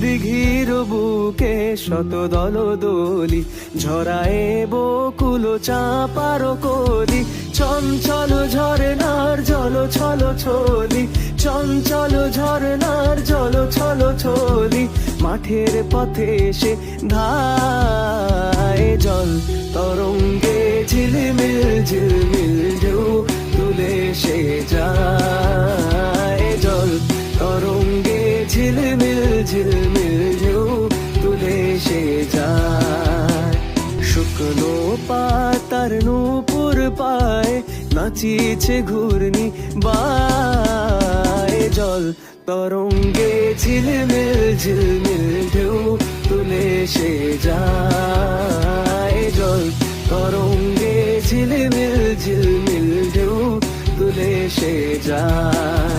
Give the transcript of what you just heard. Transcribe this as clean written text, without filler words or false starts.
দিঘির বুকে শত দল দলি ঝরায় বকুল চাপার কলি চঞ্চল ঝরনার জল ছল ছলি চঞ্চল ঝরনার জল ছল ছলি মাঠের পথে সে ধায় জল তরঙ্গে ঝিলমিল ঝিলমিল ঢেউ তুলে সে যায় জল তরঙ্গে ঝিলমিল ঝিলমিল ঢেউ তুলে সে যায় শুকনো পাতার নূপুর পায় নাচিছে ঘূর্ণি বায় জল তরঙ্গে ঝিলমিল ঝিলমিল ঢেউ তুলে সে যায় জল তরঙ্গে ঝিলমিল ঝিলমিল ঢেউ তুলে সে যায়।